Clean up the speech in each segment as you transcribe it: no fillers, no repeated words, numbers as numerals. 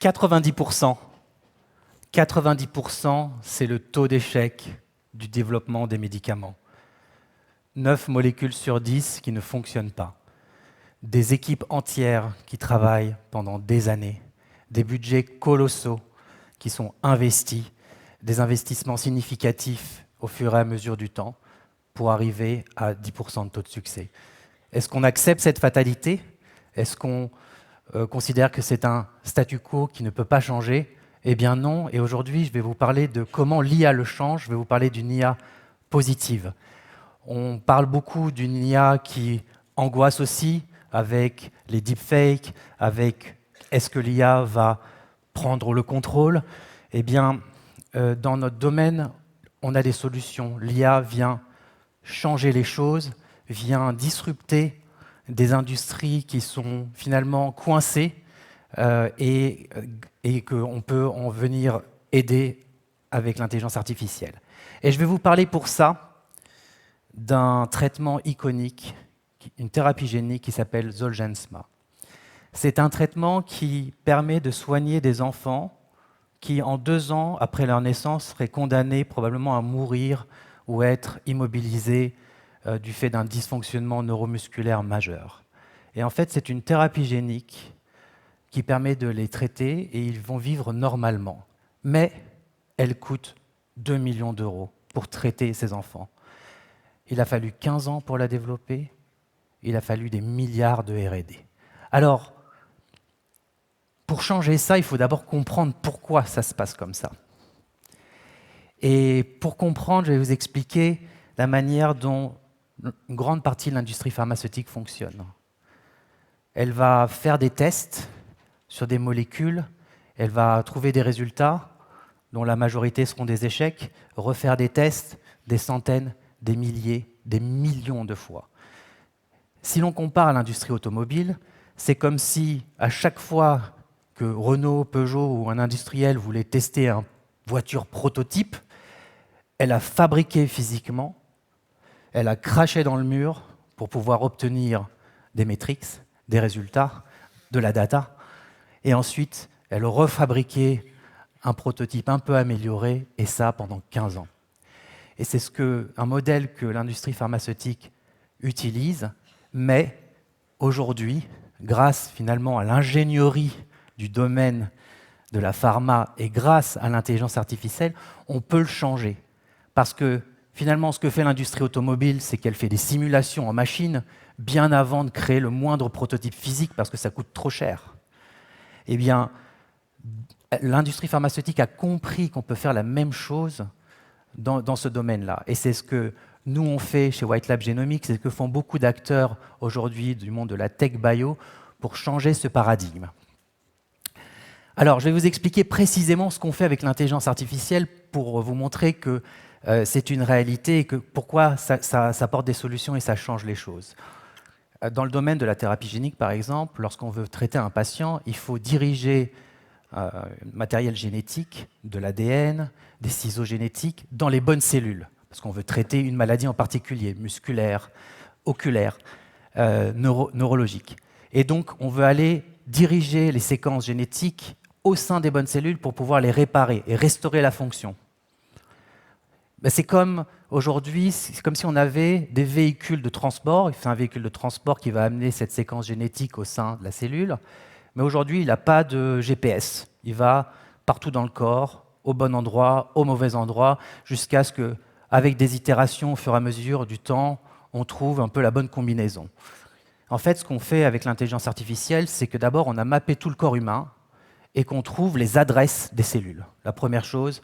90%. 90%, c'est le taux d'échec du développement des médicaments. 9 molécules sur 10 qui ne fonctionnent pas. Des équipes entières qui travaillent pendant des années. Des budgets colossaux qui sont investis. Des investissements significatifs au fur et à mesure du temps pour arriver à 10% de taux de succès. Est-ce qu'on accepte cette fatalité? Est-ce qu'on considère que c'est un statu quo qui ne peut pas changer? Eh bien non, et aujourd'hui je vais vous parler de comment l'IA le change, je vais vous parler d'une IA positive. On parle beaucoup d'une IA qui angoisse aussi, avec les deepfakes, avec est-ce que l'IA va prendre le contrôle? Eh bien, dans notre domaine, on a des solutions. L'IA vient changer les choses, vient disrupter des industries qui sont finalement coincées et qu'on peut en venir aider avec l'intelligence artificielle. Et je vais vous parler pour ça d'un traitement iconique, une thérapie génique qui s'appelle Zolgensma. C'est un traitement qui permet de soigner des enfants qui, en 2 ans après leur naissance, seraient condamnés probablement à mourir ou être immobilisés du fait d'un dysfonctionnement neuromusculaire majeur. Et en fait, c'est une thérapie génique qui permet de les traiter et ils vont vivre normalement. Mais elle coûte 2 millions d'euros pour traiter ces enfants. Il a fallu 15 ans pour la développer, il a fallu des milliards de R&D. Alors, pour changer ça, il faut d'abord comprendre pourquoi ça se passe comme ça. Et pour comprendre, je vais vous expliquer la manière dont une grande partie de l'industrie pharmaceutique fonctionne. Elle va faire des tests sur des molécules, elle va trouver des résultats, dont la majorité seront des échecs, refaire des tests des centaines, des milliers, des millions de fois. Si l'on compare à l'industrie automobile, c'est comme si, à chaque fois que Renault, Peugeot ou un industriel voulait tester une voiture prototype, elle a fabriqué physiquement, elle a craché dans le mur pour pouvoir obtenir des métriques, des résultats, de la data, et ensuite elle a refabriqué un prototype un peu amélioré, et ça pendant 15 ans. Et c'est un modèle que l'industrie pharmaceutique utilise, mais aujourd'hui, grâce finalement à l'ingénierie du domaine de la pharma et grâce à l'intelligence artificielle, on peut le changer. Parce que finalement, ce que fait l'industrie automobile, c'est qu'elle fait des simulations en machine bien avant de créer le moindre prototype physique parce que ça coûte trop cher. Eh bien, l'industrie pharmaceutique a compris qu'on peut faire la même chose dans ce domaine-là. Et c'est ce que nous, on fait chez White Lab Genomics, c'est ce que font beaucoup d'acteurs aujourd'hui du monde de la tech bio pour changer ce paradigme. Alors, je vais vous expliquer précisément ce qu'on fait avec l'intelligence artificielle pour vous montrer que c'est une réalité et que pourquoi ça apporte des solutions et ça change les choses. Dans le domaine de la thérapie génique, par exemple, lorsqu'on veut traiter un patient, il faut diriger matériel génétique, de l'ADN, des ciseaux génétiques, dans les bonnes cellules, parce qu'on veut traiter une maladie en particulier, musculaire, oculaire, neurologique. Et donc, on veut aller diriger les séquences génétiques au sein des bonnes cellules pour pouvoir les réparer et restaurer la fonction. C'est comme aujourd'hui, c'est comme si on avait des véhicules de transport. C'est un véhicule de transport qui va amener cette séquence génétique au sein de la cellule. Mais aujourd'hui, il n'a pas de GPS. Il va partout dans le corps, au bon endroit, au mauvais endroit, jusqu'à ce qu'avec des itérations au fur et à mesure du temps, on trouve un peu la bonne combinaison. En fait, ce qu'on fait avec l'intelligence artificielle, c'est que d'abord, on a mappé tout le corps humain et qu'on trouve les adresses des cellules. La première chose,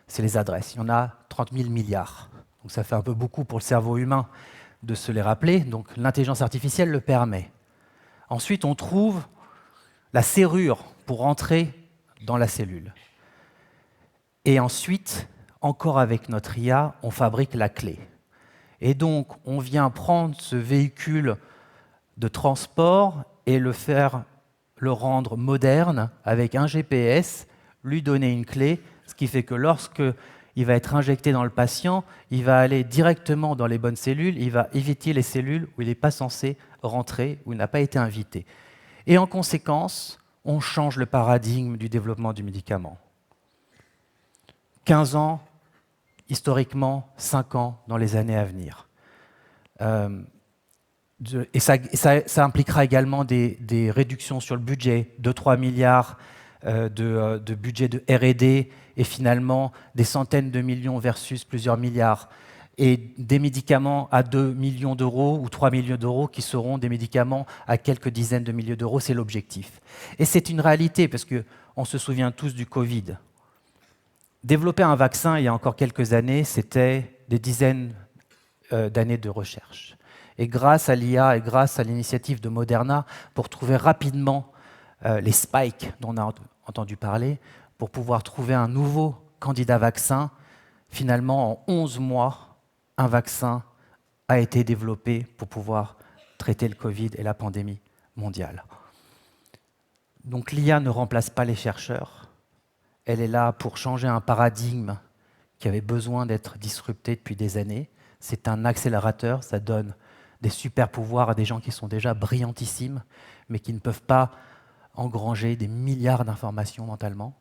c'est les adresses. Il y en a 30 000 milliards. Donc ça fait un peu beaucoup pour le cerveau humain de se les rappeler. Donc l'intelligence artificielle le permet. Ensuite, on trouve la serrure pour entrer dans la cellule. Et ensuite, encore avec notre IA, on fabrique la clé. Et donc, on vient prendre ce véhicule de transport et le rendre moderne avec un GPS, lui donner une clé, ce qui fait que lorsqu'il va être injecté dans le patient, il va aller directement dans les bonnes cellules, il va éviter les cellules où il n'est pas censé rentrer, où il n'a pas été invité. Et en conséquence, on change le paradigme du développement du médicament. 15 ans, historiquement, 5 ans dans les années à venir. Et ça impliquera également des réductions sur le budget, 2-3 milliards de budget de R&D et finalement des centaines de millions versus plusieurs milliards. Et des médicaments à 2 millions d'euros ou 3 millions d'euros qui seront des médicaments à quelques dizaines de milliers d'euros, c'est l'objectif. Et c'est une réalité parce qu'on se souvient tous du Covid. Développer un vaccin il y a encore quelques années, c'était des dizaines d'années de recherche. Et grâce à l'IA et grâce à l'initiative de Moderna, pour trouver rapidement les spikes dont on a entendu parler, pour pouvoir trouver un nouveau candidat vaccin, finalement, en 11 mois, un vaccin a été développé pour pouvoir traiter le Covid et la pandémie mondiale. Donc l'IA ne remplace pas les chercheurs. Elle est là pour changer un paradigme qui avait besoin d'être disrupté depuis des années. C'est un accélérateur, ça donne des super pouvoirs à des gens qui sont déjà brillantissimes, mais qui ne peuvent pas engranger des milliards d'informations mentalement.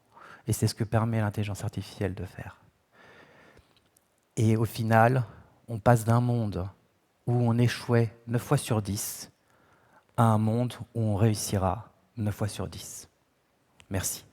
Et c'est ce que permet l'intelligence artificielle de faire. Et au final, on passe d'un monde où on échouait 9 fois sur 10 à un monde où on réussira 9 fois sur 10. Merci.